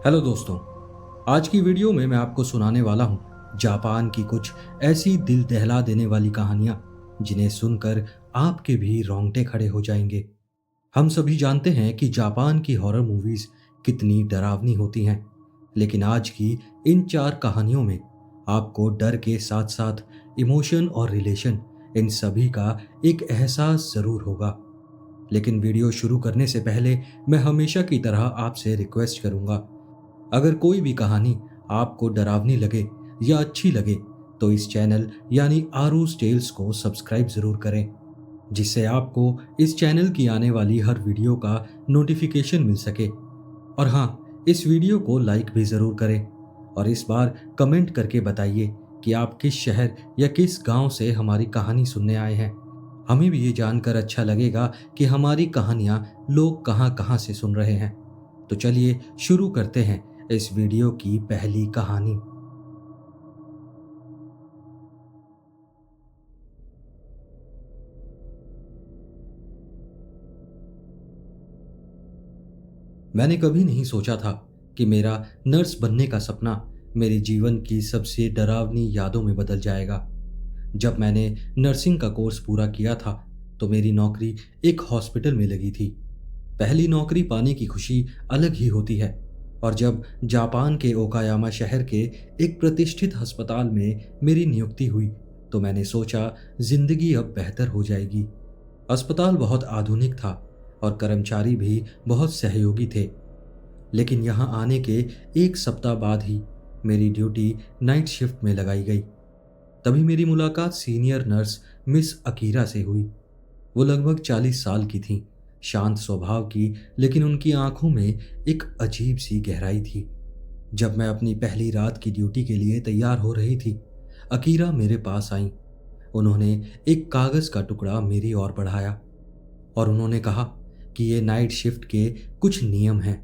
Hello दोस्तों। आज की वीडियो में मैं आपको सुनाने वाला हूँ जापान की कुछ ऐसी दिल दहला देने वाली कहानियाँ जिन्हें सुनकर आपके भी रोंगटे खड़े हो जाएंगे। हम सभी जानते हैं कि जापान की हॉरर मूवीज कितनी डरावनी होती हैं, लेकिन आज की इन 4 कहानियों में आपको डर के साथ साथ इमोशन और रिलेशन, इन सभी का एक एहसास जरूर होगा। लेकिन वीडियो शुरू करने से पहले मैं हमेशा की तरह आपसे रिक्वेस्ट करूंगा, अगर कोई भी कहानी आपको डरावनी लगे या अच्छी लगे तो इस चैनल यानी आरूज टेल्स को सब्सक्राइब जरूर करें, जिससे आपको इस चैनल की आने वाली हर वीडियो का नोटिफिकेशन मिल सके। और हाँ, इस वीडियो को लाइक भी जरूर करें और इस बार कमेंट करके बताइए कि आप किस शहर या किस गांव से हमारी कहानी सुनने आए हैं। हमें भी ये जानकर अच्छा लगेगा कि हमारी कहानियां लोग कहाँ कहाँ से सुन रहे हैं। तो चलिए शुरू करते हैं इस वीडियो की पहली कहानी। मैंने कभी नहीं सोचा था कि मेरा नर्स बनने का सपना मेरे जीवन की सबसे डरावनी यादों में बदल जाएगा। जब मैंने नर्सिंग का कोर्स पूरा किया था तो मेरी नौकरी एक हॉस्पिटल में लगी थी। पहली नौकरी पाने की खुशी अलग ही होती है, और जब जापान के ओकायामा शहर के एक प्रतिष्ठित अस्पताल में मेरी नियुक्ति हुई तो मैंने सोचा जिंदगी अब बेहतर हो जाएगी। अस्पताल बहुत आधुनिक था और कर्मचारी भी बहुत सहयोगी थे। लेकिन यहाँ आने के एक सप्ताह बाद ही मेरी ड्यूटी नाइट शिफ्ट में लगाई गई। तभी मेरी मुलाकात सीनियर नर्स मिस अकीरा से हुई। वो लगभग 40 साल की थीं, शांत स्वभाव की, लेकिन उनकी आंखों में एक अजीब सी गहराई थी। जब मैं अपनी पहली रात की ड्यूटी के लिए तैयार हो रही थी, अकीरा मेरे पास आईं। उन्होंने एक कागज का टुकड़ा मेरी ओर बढ़ाया और उन्होंने कहा कि ये नाइट शिफ्ट के कुछ नियम हैं।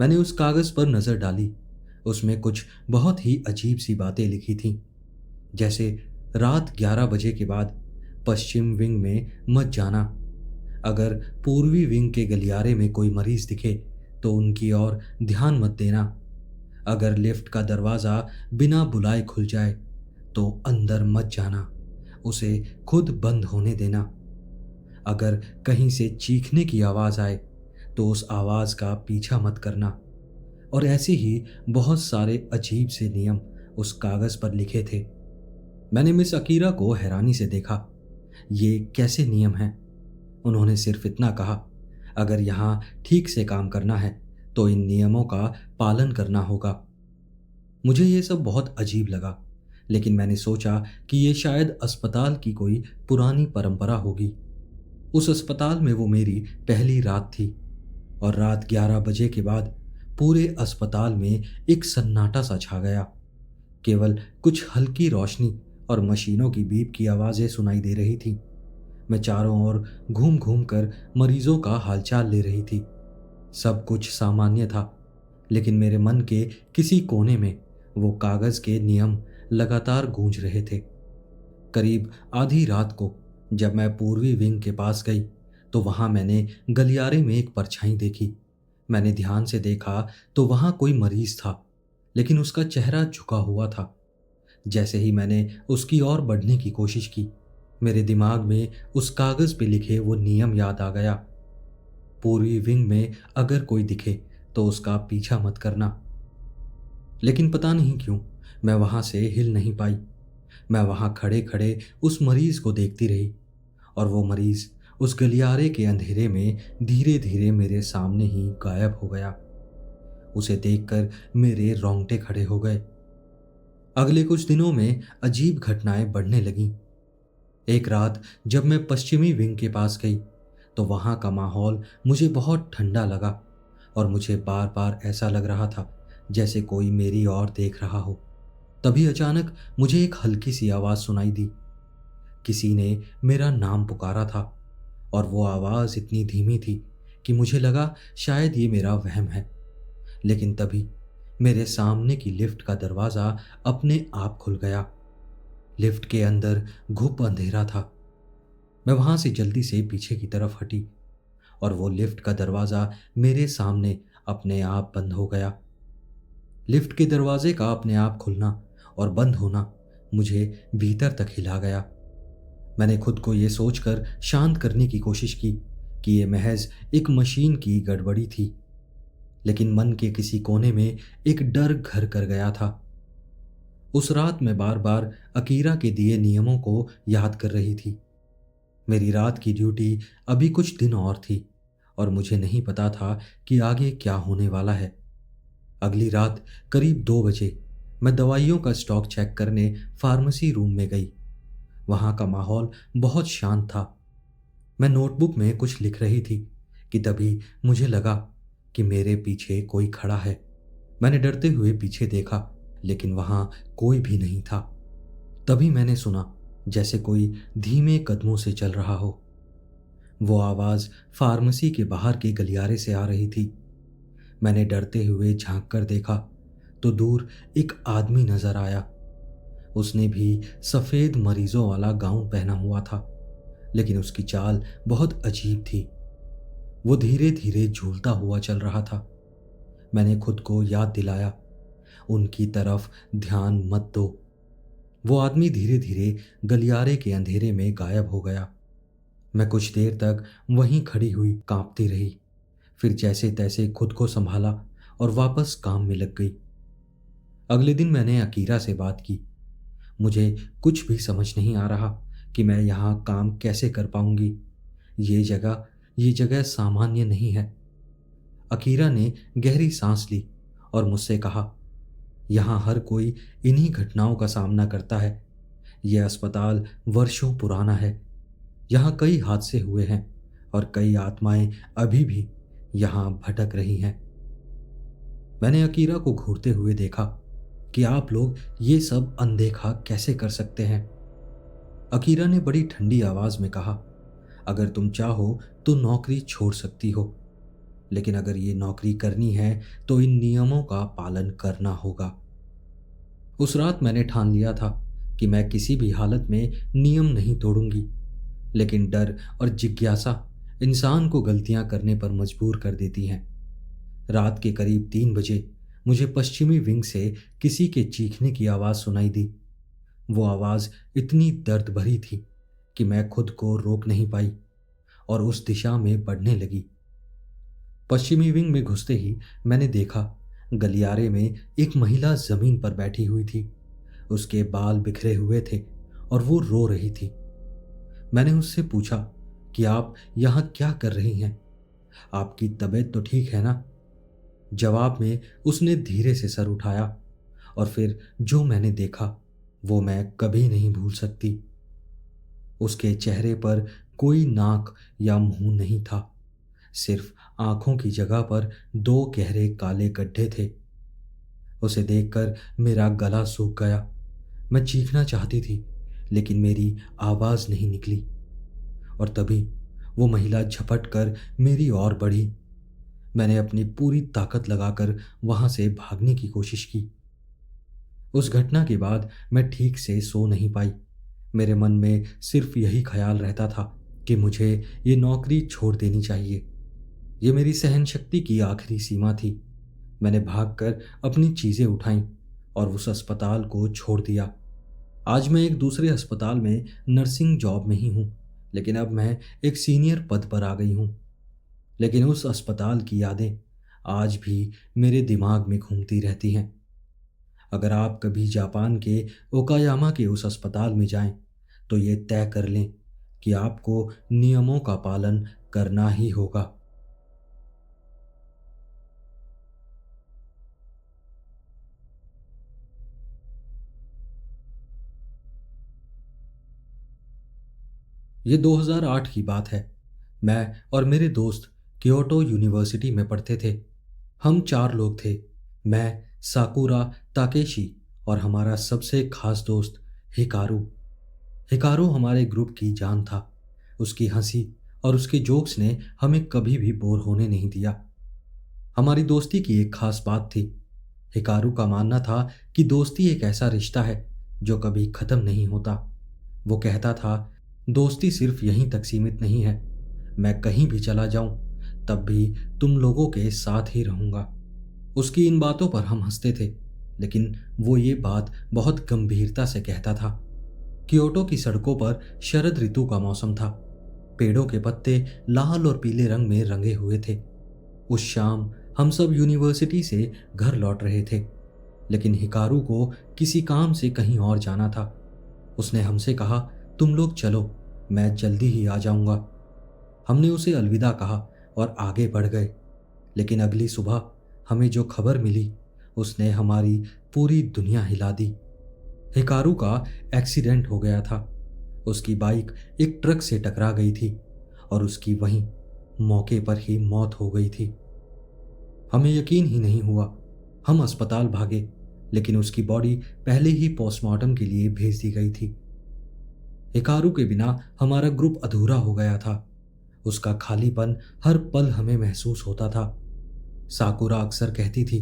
मैंने उस कागज पर नजर डाली। उसमें कुछ बहुत ही अजीब सी बातें लिखी थीं, जैसे रात 11 बजे के बाद पश्चिम विंग में मत जाना। अगर पूर्वी विंग के गलियारे में कोई मरीज दिखे तो उनकी ओर ध्यान मत देना। अगर लिफ्ट का दरवाजा बिना बुलाए खुल जाए तो अंदर मत जाना, उसे खुद बंद होने देना। अगर कहीं से चीखने की आवाज आए तो उस आवाज का पीछा मत करना। और ऐसे ही बहुत सारे अजीब से नियम उस कागज पर लिखे थे। मैंने मिस अकीरा को हैरानी से देखा। ये कैसे नियम हैं? उन्होंने सिर्फ इतना कहा, अगर यहाँ ठीक से काम करना है तो इन नियमों का पालन करना होगा। मुझे ये सब बहुत अजीब लगा, लेकिन मैंने सोचा कि ये शायद अस्पताल की कोई पुरानी परंपरा होगी। उस अस्पताल में वो मेरी पहली रात थी, और रात 11 बजे के बाद पूरे अस्पताल में एक सन्नाटा सा छा गया। केवल कुछ हल्की रोशनी और मशीनों की बीप की आवाजें सुनाई दे रही थी। मैं चारों ओर घूम घूम कर मरीजों का हालचाल ले रही थी। सब कुछ सामान्य था, लेकिन मेरे मन के किसी कोने में वो कागज के नियम लगातार गूंज रहे थे। करीब आधी रात को जब मैं पूर्वी विंग के पास गई तो वहां मैंने गलियारे में एक परछाई देखी। मैंने ध्यान से देखा तो वहां कोई मरीज था, लेकिन उसका चेहरा झुका हुआ था। जैसे ही मैंने उसकी ओर बढ़ने की कोशिश की, मेरे दिमाग में उस कागज पे लिखे वो नियम याद आ गया। पूर्वी विंग में अगर कोई दिखे तो उसका पीछा मत करना। लेकिन पता नहीं क्यों मैं वहां से हिल नहीं पाई। मैं वहां खड़े खड़े उस मरीज को देखती रही, और वो मरीज उस गलियारे के अंधेरे में धीरे धीरे मेरे सामने ही गायब हो गया। उसे देखकर मेरे रोंगटे खड़े हो गए। अगले कुछ दिनों में अजीब घटनाएं बढ़ने लगीं। एक रात जब मैं पश्चिमी विंग के पास गई तो वहां का माहौल मुझे बहुत ठंडा लगा, और मुझे बार बार ऐसा लग रहा था जैसे कोई मेरी ओर देख रहा हो। तभी अचानक मुझे एक हल्की सी आवाज सुनाई दी। किसी ने मेरा नाम पुकारा था, और वो आवाज इतनी धीमी थी कि मुझे लगा शायद ये मेरा वहम है। लेकिन तभी मेरे सामने की लिफ्ट का दरवाजा अपने आप खुल गया। लिफ्ट के अंदर घुप अंधेरा था। मैं वहां से जल्दी से पीछे की तरफ हटी, और वो लिफ्ट का दरवाजा मेरे सामने अपने आप बंद हो गया। लिफ्ट के दरवाजे का अपने आप खुलना और बंद होना मुझे भीतर तक हिला गया। मैंने खुद को ये सोचकर शांत करने की कोशिश की कि ये महज एक मशीन की गड़बड़ी थी, लेकिन मन के किसी कोने में एक डर घर कर गया था। उस रात मैं बार बार अकीरा के दिए नियमों को याद कर रही थी। मेरी रात की ड्यूटी अभी कुछ दिन और थी और मुझे नहीं पता था कि आगे क्या होने वाला है। अगली रात करीब 2 बजे मैं दवाइयों का स्टॉक चेक करने फार्मेसी रूम में गई। वहां का माहौल बहुत शांत था। मैं नोटबुक में कुछ लिख रही थी कि तभी मुझे लगा कि मेरे पीछे कोई खड़ा है। मैंने डरते हुए पीछे देखा, लेकिन वहां कोई भी नहीं था। तभी मैंने सुना जैसे कोई धीमे कदमों से चल रहा हो। वो आवाज फार्मेसी के बाहर के गलियारे से आ रही थी। मैंने डरते हुए झांक कर देखा तो दूर एक आदमी नजर आया। उसने भी सफेद मरीजों वाला गाउन पहना हुआ था, लेकिन उसकी चाल बहुत अजीब थी। वो धीरे धीरे झूलता हुआ चल रहा था। मैंने खुद को याद दिलाया, उनकी तरफ ध्यान मत दो। वो आदमी धीरे धीरे गलियारे के अंधेरे में गायब हो गया। मैं कुछ देर तक वहीं खड़ी हुई कांपती रही, फिर जैसे तैसे खुद को संभाला और वापस काम में लग गई। अगले दिन मैंने अकीरा से बात की। मुझे कुछ भी समझ नहीं आ रहा कि मैं यहाँ काम कैसे कर पाऊंगी। ये जगह सामान्य नहीं है। अकीरा ने गहरी सांस ली और मुझसे कहा, यहाँ हर कोई इन्हीं घटनाओं का सामना करता है। यह अस्पताल वर्षों पुराना है। यहाँ कई हादसे हुए हैं और कई आत्माएं अभी भी यहाँ भटक रही हैं। मैंने अकीरा को घूरते हुए देखा कि आप लोग ये सब अनदेखा कैसे कर सकते हैं। अकीरा ने बड़ी ठंडी आवाज में कहा, अगर तुम चाहो तो नौकरी छोड़ सकती हो, लेकिन अगर ये नौकरी करनी है तो इन नियमों का पालन करना होगा। उस रात मैंने ठान लिया था कि मैं किसी भी हालत में नियम नहीं तोड़ूंगी, लेकिन डर और जिज्ञासा इंसान को गलतियां करने पर मजबूर कर देती हैं। रात के करीब 3 बजे मुझे पश्चिमी विंग से किसी के चीखने की आवाज सुनाई दी। वो आवाज इतनी दर्द भरी थी कि मैं खुद को रोक नहीं पाई और उस दिशा में बढ़ने लगी। पश्चिमी विंग में घुसते ही मैंने देखा गलियारे में एक महिला जमीन पर बैठी हुई थी। उसके बाल बिखरे हुए थे और वो रो रही थी। मैंने उससे पूछा कि आप यहाँ क्या कर रही हैं? आपकी तबीयत तो ठीक है ना? जवाब में उसने धीरे से सर उठाया और फिर जो मैंने देखा वो मैं कभी नहीं भूल सकती। उसके चेहरे पर कोई नाक या मुंह नहीं था, सिर्फ आंखों की जगह पर 2 गहरे काले गड्ढे थे। उसे देखकर मेरा गला सूख गया। मैं चीखना चाहती थी, लेकिन मेरी आवाज नहीं निकली। और तभी वो महिला झपट कर मेरी ओर बढ़ी। मैंने अपनी पूरी ताकत लगाकर वहां से भागने की कोशिश की। उस घटना के बाद मैं ठीक से सो नहीं पाई। मेरे मन में सिर्फ यही ख्याल रहता था कि मुझे ये नौकरी छोड़ देनी चाहिए। ये मेरी सहन शक्ति की आखिरी सीमा थी। मैंने भागकर अपनी चीजें उठाईं और उस अस्पताल को छोड़ दिया। आज मैं एक दूसरे अस्पताल में नर्सिंग जॉब में ही हूँ, लेकिन अब मैं एक सीनियर पद पर आ गई हूँ। लेकिन उस अस्पताल की यादें आज भी मेरे दिमाग में घूमती रहती हैं। अगर आप कभी जापान के ओकायामा के उस अस्पताल में जाएं, तो ये तय कर लें कि आपको नियमों का पालन करना ही होगा। ये 2008 की बात है। मैं और मेरे दोस्त क्योटो यूनिवर्सिटी में पढ़ते थे। हम 4 लोग थे। मैं, साकुरा, ताकेशी और हमारा सबसे खास दोस्त हिकारू। हिकारू हमारे ग्रुप की जान था। उसकी हंसी और उसके जोक्स ने हमें कभी भी बोर होने नहीं दिया। हमारी दोस्ती की एक खास बात थी। हिकारू का मानना था कि दोस्ती एक ऐसा रिश्ता है जो कभी खत्म नहीं होता। वो कहता था, दोस्ती सिर्फ यहीं तक सीमित नहीं है। मैं कहीं भी चला जाऊं तब भी तुम लोगों के साथ ही रहूंगा। उसकी इन बातों पर हम हंसते थे, लेकिन वो ये बात बहुत गंभीरता से कहता था। क्योटो की सड़कों पर शरद ऋतु का मौसम था। पेड़ों के पत्ते लाल और पीले रंग में रंगे हुए थे। उस शाम हम सब यूनिवर्सिटी से घर लौट रहे थे, लेकिन हिकारू को किसी काम से कहीं और जाना था। उसने हमसे कहा, तुम लोग चलो, मैं जल्दी ही आ जाऊंगा। हमने उसे अलविदा कहा और आगे बढ़ गए। लेकिन अगली सुबह हमें जो खबर मिली, उसने हमारी पूरी दुनिया हिला दी। हिकारू का एक्सीडेंट हो गया था। उसकी बाइक एक ट्रक से टकरा गई थी और उसकी वहीं मौके पर ही मौत हो गई थी। हमें यकीन ही नहीं हुआ। हम अस्पताल भागे, लेकिन उसकी बॉडी पहले ही पोस्टमार्टम के लिए भेज दी गई थी। हिकारू के बिना हमारा ग्रुप अधूरा हो गया था। उसका खालीपन हर पल हमें महसूस होता था। साकुरा अक्सर कहती थी,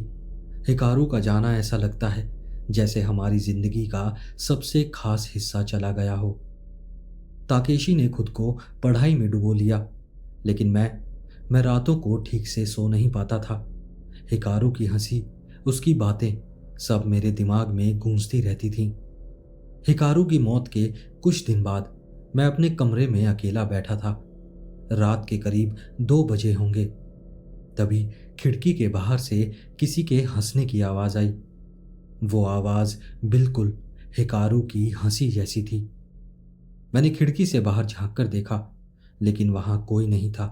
हिकारू का जाना ऐसा लगता है जैसे हमारी जिंदगी का सबसे खास हिस्सा चला गया हो। ताकेशी ने खुद को पढ़ाई में डुबो लिया, लेकिन मैं रातों को ठीक से सो नहीं पाता था। हिकारू की हंसी, उसकी बातें सब मेरे दिमाग में गूंजती रहती थीं। हिकारू की मौत के कुछ दिन बाद मैं अपने कमरे में अकेला बैठा था। रात के करीब 2 बजे होंगे। तभी खिड़की के बाहर से किसी के हंसने की आवाज आई। वो आवाज बिल्कुल हिकारू की हंसी जैसी थी। मैंने खिड़की से बाहर झांक कर देखा, लेकिन वहां कोई नहीं था।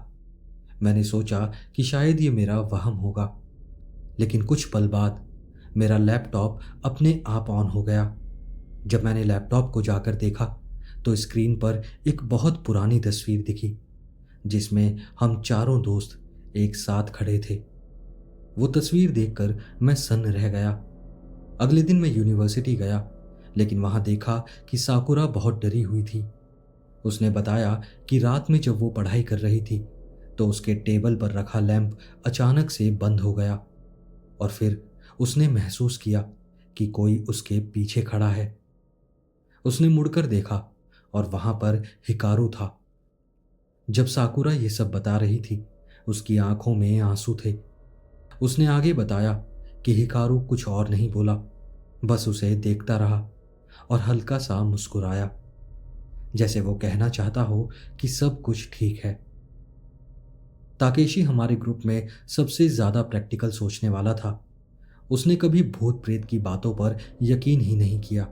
मैंने सोचा कि शायद ये मेरा वहम होगा, लेकिन कुछ पल बाद मेरा लैपटॉप अपने आप ऑन हो गया। जब मैंने लैपटॉप को जाकर देखा तो स्क्रीन पर एक बहुत पुरानी तस्वीर दिखी, जिसमें हम चारों दोस्त एक साथ खड़े थे। वो तस्वीर देखकर मैं सन्न रह गया। अगले दिन मैं यूनिवर्सिटी गया, लेकिन वहां देखा कि साकुरा बहुत डरी हुई थी। उसने बताया कि रात में जब वो पढ़ाई कर रही थी तो उसके टेबल पर रखा लैंप अचानक से बंद हो गया और फिर उसने महसूस किया कि कोई उसके पीछे खड़ा है। उसने मुड़कर देखा और वहां पर हिकारू था। जब साकुरा ये सब बता रही थी, उसकी आंखों में आंसू थे। उसने आगे बताया कि हिकारू कुछ और नहीं बोला, बस उसे देखता रहा और हल्का सा मुस्कुराया, जैसे वो कहना चाहता हो कि सब कुछ ठीक है। ताकेशी हमारे ग्रुप में सबसे ज्यादा प्रैक्टिकल सोचने वाला था। उसने कभी भूत प्रेत की बातों पर यकीन ही नहीं किया,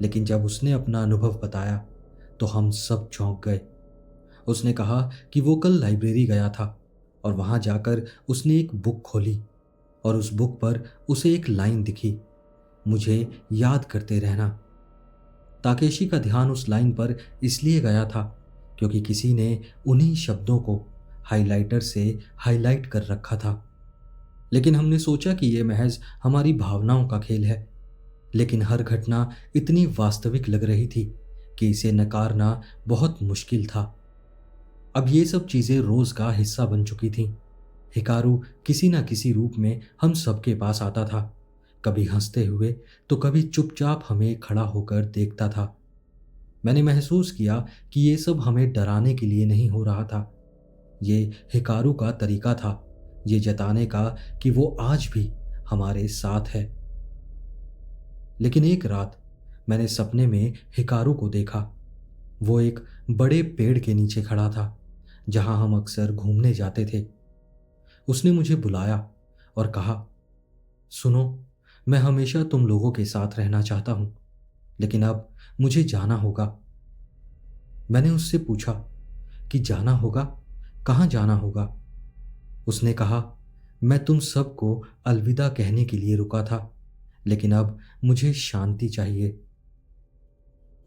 लेकिन जब उसने अपना अनुभव बताया तो हम सब चौंक गए। उसने कहा कि वो कल लाइब्रेरी गया था और वहां जाकर उसने एक बुक खोली और उस बुक पर उसे एक लाइन दिखी, मुझे याद करते रहना। ताकेशी का ध्यान उस लाइन पर इसलिए गया था क्योंकि किसी ने उन्हीं शब्दों को हाइलाइटर से हाइलाइट कर रखा था। लेकिन हमने सोचा कि यह महज हमारी भावनाओं का खेल है, लेकिन हर घटना इतनी वास्तविक लग रही थी कि इसे नकारना बहुत मुश्किल था। अब ये सब चीजें रोज का हिस्सा बन चुकी थीं। हिकारू किसी न किसी रूप में हम सबके पास आता था, कभी हंसते हुए तो कभी चुपचाप हमें खड़ा होकर देखता था। मैंने महसूस किया कि ये सब हमें डराने के लिए नहीं हो रहा था। ये हिकारू का तरीका था, ये जताने का कि वो आज भी हमारे साथ है। लेकिन एक रात मैंने सपने में हिकारू को देखा। वो एक बड़े पेड़ के नीचे खड़ा था, जहां हम अक्सर घूमने जाते थे। उसने मुझे बुलाया और कहा, सुनो, मैं हमेशा तुम लोगों के साथ रहना चाहता हूं, लेकिन अब मुझे जाना होगा। मैंने उससे पूछा कि जाना होगा, कहाँ जाना होगा? उसने कहा, मैं तुम सबको अलविदा कहने के लिए रुका था, लेकिन अब मुझे शांति चाहिए।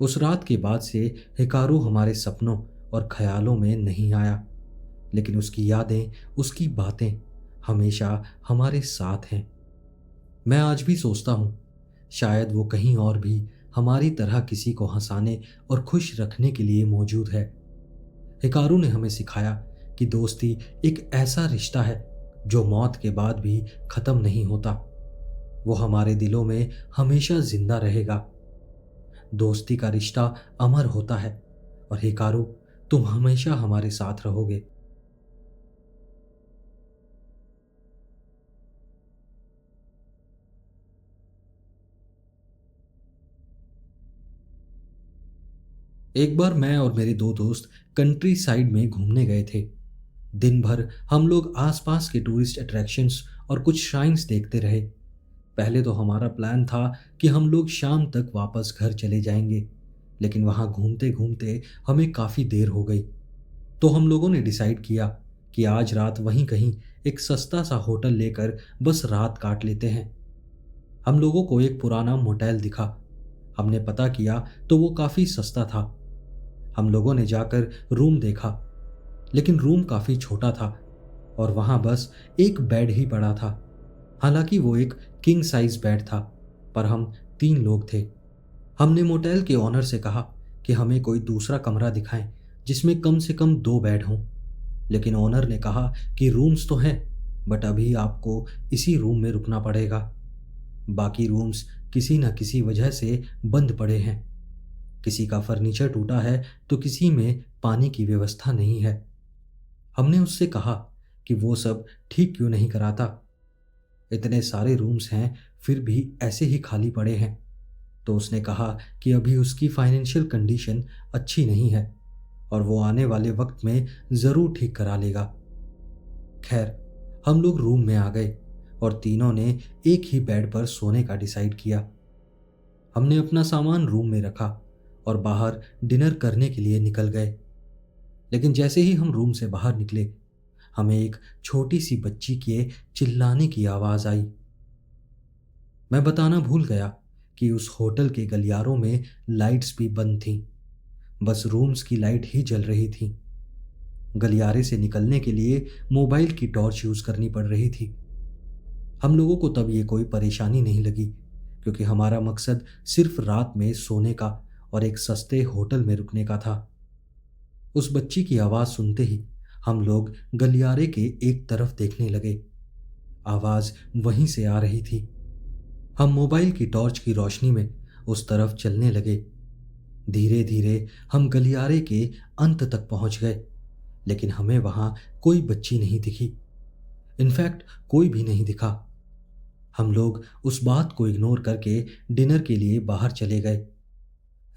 उस रात के बाद से हिकारू हमारे सपनों और ख्यालों में नहीं आया, लेकिन उसकी यादें, उसकी बातें हमेशा हमारे साथ हैं। मैं आज भी सोचता हूँ, शायद वो कहीं और भी हमारी तरह किसी को हंसाने और खुश रखने के लिए मौजूद है। हिकारू ने हमें सिखाया कि दोस्ती एक ऐसा रिश्ता है जो मौत के बाद भी खत्म नहीं होता। वो हमारे दिलों में हमेशा जिंदा रहेगा। दोस्ती का रिश्ता अमर होता है और हिकारू, तुम हमेशा हमारे साथ रहोगे। एक बार मैं और मेरे दो दोस्त कंट्री साइड में घूमने गए थे। दिन भर हम लोग आसपास के टूरिस्ट अट्रैक्शंस और कुछ श्राइन्स देखते रहे। पहले तो हमारा प्लान था कि हम लोग शाम तक वापस घर चले जाएंगे, लेकिन वहाँ घूमते घूमते हमें काफ़ी देर हो गई। तो हम लोगों ने डिसाइड किया कि आज रात वहीं कहीं एक सस्ता सा होटल लेकर बस रात काट लेते हैं। हम लोगों को एक पुराना मोटेल दिखा। हमने पता किया तो वो काफ़ी सस्ता था। हम लोगों ने जाकर रूम देखा, लेकिन रूम काफ़ी छोटा था और वहाँ बस एक बेड ही पड़ा था। हालांकि वो एक किंग साइज बेड था, पर हम 3 लोग थे। हमने मोटेल के ऑनर से कहा कि हमें कोई दूसरा कमरा दिखाएं जिसमें कम से कम 2 बेड हों, लेकिन ऑनर ने कहा कि रूम्स तो हैं, बट अभी आपको इसी रूम में रुकना पड़ेगा। बाकी रूम्स किसी न किसी वजह से बंद पड़े हैं। किसी का फर्नीचर टूटा है तो किसी में पानी की व्यवस्था नहीं है। हमने उससे कहा कि वो सब ठीक क्यों नहीं कराता। इतने सारे रूम्स हैं फिर भी ऐसे ही खाली पड़े हैं। तो उसने कहा कि अभी उसकी फाइनेंशियल कंडीशन अच्छी नहीं है और वो आने वाले वक्त में ज़रूर ठीक करा लेगा। खैर, हम लोग रूम में आ गए और तीनों ने एक ही बेड पर सोने का डिसाइड किया। हमने अपना सामान रूम में रखा और बाहर डिनर करने के लिए निकल गए। लेकिन जैसे ही हम रूम से बाहर निकले, हमें एक छोटी सी बच्ची के चिल्लाने की आवाज़ आई। मैं बताना भूल गया कि उस होटल के गलियारों में लाइट्स भी बंद थीं। बस रूम्स की लाइट ही जल रही थी। गलियारे से निकलने के लिए मोबाइल की टॉर्च यूज़ करनी पड़ रही थी। हम लोगों को तब ये कोई परेशानी नहीं लगी, क्योंकि हमारा मकसद सिर्फ रात में सोने का और एक सस्ते होटल में रुकने का था। उस बच्ची की आवाज़ सुनते ही हम लोग गलियारे के एक तरफ देखने लगे। आवाज़ वहीं से आ रही थी। हम मोबाइल की टॉर्च की रोशनी में उस तरफ चलने लगे। धीरे धीरे हम गलियारे के अंत तक पहुंच गए, लेकिन हमें वहां कोई बच्ची नहीं दिखी। इनफैक्ट कोई भी नहीं दिखा। हम लोग उस बात को इग्नोर करके डिनर के लिए बाहर चले गए।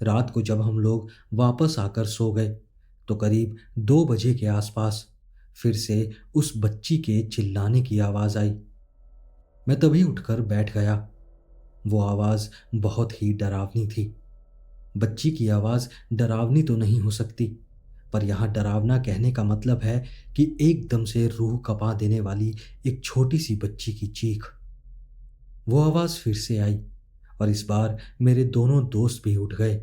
रात को जब हम लोग वापस आकर सो गए तो करीब 2 बजे के आसपास फिर से उस बच्ची के चिल्लाने की आवाज़ आई। मैं तभी उठकर बैठ गया। वो आवाज़ बहुत ही डरावनी थी। बच्ची की आवाज़ डरावनी तो नहीं हो सकती, पर यहाँ डरावना कहने का मतलब है कि एकदम से रूह कँपा देने वाली एक छोटी सी बच्ची की चीख। वो आवाज़ फिर से आई और इस बार मेरे दोनों दोस्त भी उठ गए।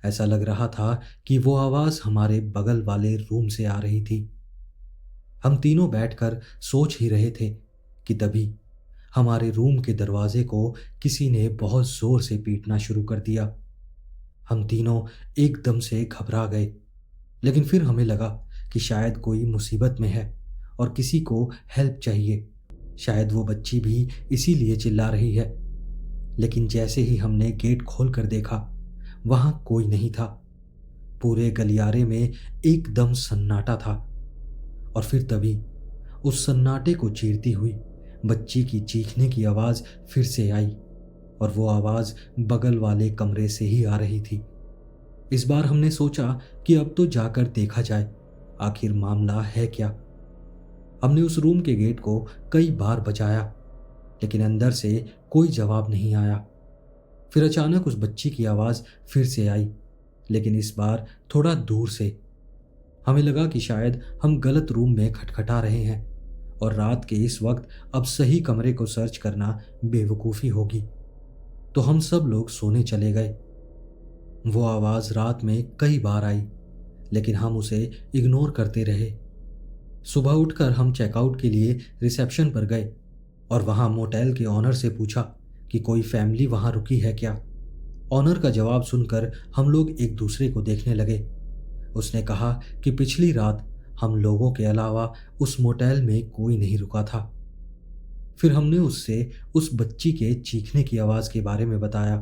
ऐसा लग रहा था कि वो आवाज़ हमारे बगल वाले रूम से आ रही थी। हम तीनों बैठकर सोच ही रहे थे कि तभी हमारे रूम के दरवाजे को किसी ने बहुत जोर से पीटना शुरू कर दिया। हम तीनों एकदम से घबरा गए, लेकिन फिर हमें लगा कि शायद कोई मुसीबत में है और किसी को हेल्प चाहिए। शायद वो बच्ची भी इसीलिए चिल्ला रही है। लेकिन जैसे ही हमने गेट खोल कर देखा, वहां कोई नहीं था। पूरे गलियारे में एकदम सन्नाटा था। और फिर तभी उस सन्नाटे को चीरती हुई बच्ची की चीखने की आवाज़ फिर से आई और वो आवाज़ बगल वाले कमरे से ही आ रही थी। इस बार हमने सोचा कि अब तो जाकर देखा जाए आखिर मामला है क्या। हमने उस रूम के गेट को कई बार बजाया, लेकिन अंदर से कोई जवाब नहीं आया। फिर अचानक उस बच्ची की आवाज़ फिर से आई, लेकिन इस बार थोड़ा दूर से। हमें लगा कि शायद हम गलत रूम में खटखटा रहे हैं और रात के इस वक्त अब सही कमरे को सर्च करना बेवकूफ़ी होगी। तो हम सब लोग सोने चले गए। वो आवाज़ रात में कई बार आई, लेकिन हम उसे इग्नोर करते रहे। सुबह उठकर हम चेकआउट के लिए रिसेप्शन पर गए और वहाँ मोटेल के ऑनर से पूछा कि कोई फैमिली वहाँ रुकी है क्या। ऑनर का जवाब सुनकर हम लोग एक दूसरे को देखने लगे। उसने कहा कि पिछली रात हम लोगों के अलावा उस मोटेल में कोई नहीं रुका था। फिर हमने उससे उस बच्ची के चीखने की आवाज़ के बारे में बताया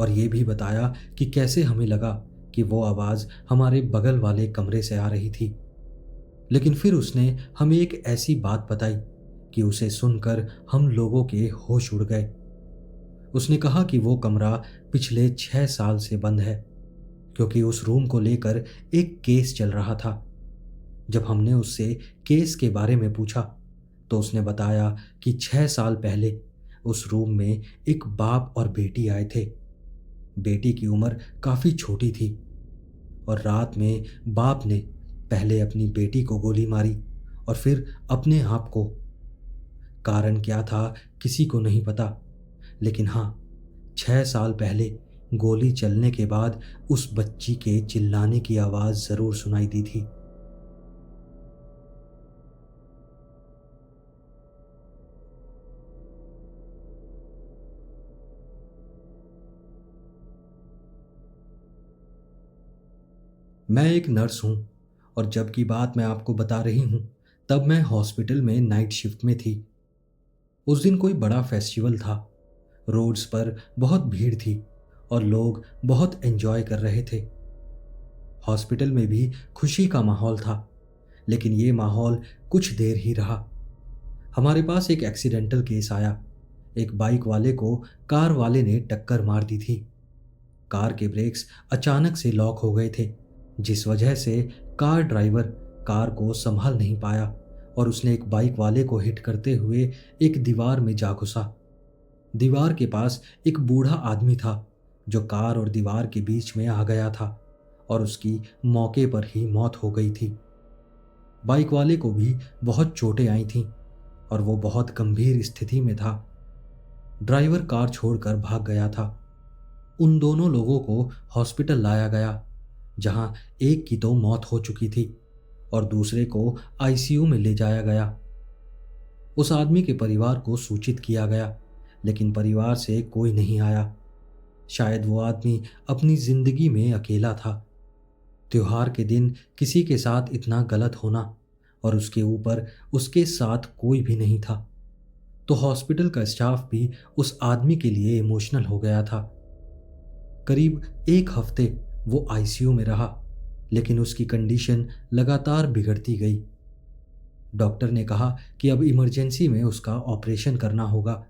और ये भी बताया कि कैसे हमें लगा कि वो आवाज़ हमारे बगल वाले कमरे से आ रही थी। लेकिन फिर उसने हमें एक ऐसी बात बताई कि उसे सुनकर हम लोगों के होश उड़ गए। उसने कहा कि वो कमरा पिछले 6 साल से बंद है, क्योंकि उस रूम को लेकर एक केस चल रहा था। जब हमने उससे केस के बारे में पूछा तो उसने बताया कि 6 साल पहले उस रूम में एक बाप और बेटी आए थे। बेटी की उम्र काफ़ी छोटी थी और रात में बाप ने पहले अपनी बेटी को गोली मारी और फिर अपने आप को। कारण क्या था किसी को नहीं पता, लेकिन हाँ, 6 साल पहले गोली चलने के बाद उस बच्ची के चिल्लाने की आवाज़ ज़रूर सुनाई दी थी। मैं एक नर्स हूँ और जब की बात मैं आपको बता रही हूँ, तब मैं हॉस्पिटल में नाइट शिफ्ट में थी। उस दिन कोई बड़ा फेस्टिवल था। रोड्स पर बहुत भीड़ थी और लोग बहुत एंजॉय कर रहे थे। हॉस्पिटल में भी खुशी का माहौल था, लेकिन ये माहौल कुछ देर ही रहा। हमारे पास एक एक्सीडेंटल केस आया। एक बाइक वाले को कार वाले ने टक्कर मार दी थी। कार के ब्रेक्स अचानक से लॉक हो गए थे, जिस वजह से कार ड्राइवर कार को संभाल नहीं पाया और उसने एक बाइक वाले को हिट करते हुए एक दीवार में जा घुसा। दीवार के पास एक बूढ़ा आदमी था जो कार और दीवार के बीच में आ गया था और उसकी मौके पर ही मौत हो गई थी। बाइक वाले को भी बहुत चोटें आई थीं और वो बहुत गंभीर स्थिति में था। ड्राइवर कार छोड़कर भाग गया था। उन दोनों लोगों को हॉस्पिटल लाया गया, जहां एक की तो मौत हो चुकी थी और दूसरे को आईसीयू में ले जाया गया। उस आदमी के परिवार को सूचित किया गया, लेकिन परिवार से कोई नहीं आया। शायद वो आदमी अपनी जिंदगी में अकेला था। त्योहार के दिन किसी के साथ इतना गलत होना और उसके ऊपर उसके साथ कोई भी नहीं था, तो हॉस्पिटल का स्टाफ भी उस आदमी के लिए इमोशनल हो गया था। करीब एक हफ्ते वो आईसीयू में रहा, लेकिन उसकी कंडीशन लगातार बिगड़ती गई। डॉक्टर ने कहा कि अब इमरजेंसी में उसका ऑपरेशन करना होगा,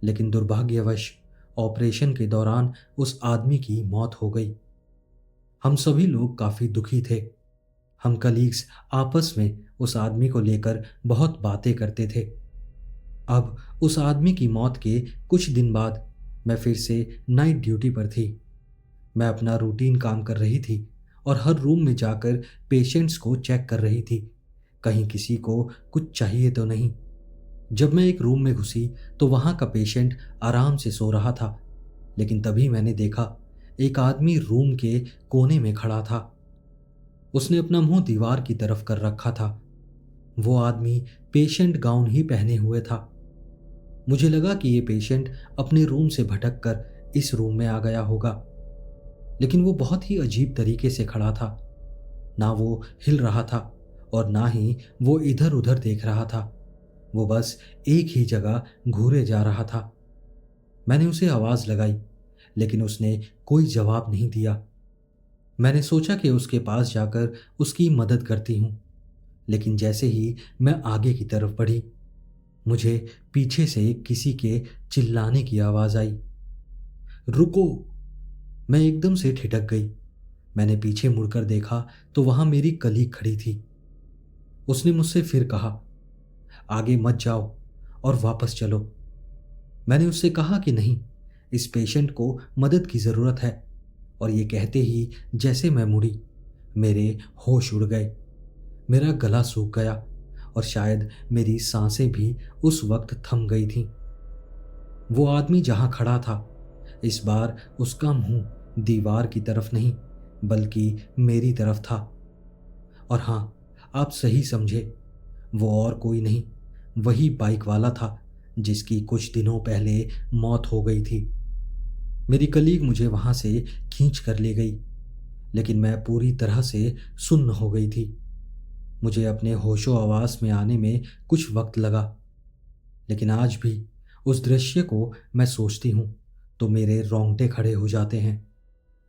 लेकिन दुर्भाग्यवश ऑपरेशन के दौरान उस आदमी की मौत हो गई। हम सभी लोग काफ़ी दुखी थे। हम कलीग्स आपस में उस आदमी को लेकर बहुत बातें करते थे। अब उस आदमी की मौत के कुछ दिन बाद मैं फिर से नाइट ड्यूटी पर थी। मैं अपना रूटीन काम कर रही थी और हर रूम में जाकर पेशेंट्स को चेक कर रही थी, कहीं किसी को कुछ चाहिए तो नहीं। जब मैं एक रूम में घुसी तो वहाँ का पेशेंट आराम से सो रहा था, लेकिन तभी मैंने देखा एक आदमी रूम के कोने में खड़ा था। उसने अपना मुंह दीवार की तरफ कर रखा था। वो आदमी पेशेंट गाउन ही पहने हुए था। मुझे लगा कि ये पेशेंट अपने रूम से भटक कर इस रूम में आ गया होगा, लेकिन वो बहुत ही अजीब तरीके से खड़ा था। ना वो हिल रहा था और ना ही वो इधर उधर देख रहा था। वो बस एक ही जगह घूरे जा रहा था। मैंने उसे आवाज़ लगाई, लेकिन उसने कोई जवाब नहीं दिया। मैंने सोचा कि उसके पास जाकर उसकी मदद करती हूँ, लेकिन जैसे ही मैं आगे की तरफ बढ़ी, मुझे पीछे से किसी के चिल्लाने की आवाज़ आई, रुको! मैं एकदम से ठिठक गई। मैंने पीछे मुड़कर देखा तो वहाँ मेरी कलीग खड़ी थी। उसने मुझसे फिर कहा, आगे मत जाओ और वापस चलो। मैंने उससे कहा कि नहीं, इस पेशेंट को मदद की ज़रूरत है, और ये कहते ही जैसे मैं मुड़ी, मेरे होश उड़ गए। मेरा गला सूख गया और शायद मेरी सांसें भी उस वक्त थम गई थीं। वो आदमी जहाँ खड़ा था, इस बार उसका मुंह दीवार की तरफ नहीं बल्कि मेरी तरफ था। और हाँ, आप सही समझे, वो और कोई नहीं, वही बाइक वाला था जिसकी कुछ दिनों पहले मौत हो गई थी। मेरी कलीग मुझे वहाँ से खींच कर ले गई, लेकिन मैं पूरी तरह से सुन्न हो गई थी। मुझे अपने होशो हवास में आने में कुछ वक्त लगा, लेकिन आज भी उस दृश्य को मैं सोचती हूँ तो मेरे रोंगटे खड़े हो जाते हैं।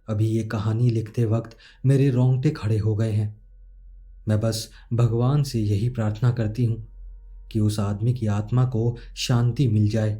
अभी ये कहानी लिखते वक्त मेरे रोंगटे खड़े हो गए हैं। मैं बस भगवान से यही प्रार्थना करती हूँ कि उस आदमी की आत्मा को शांति मिल जाए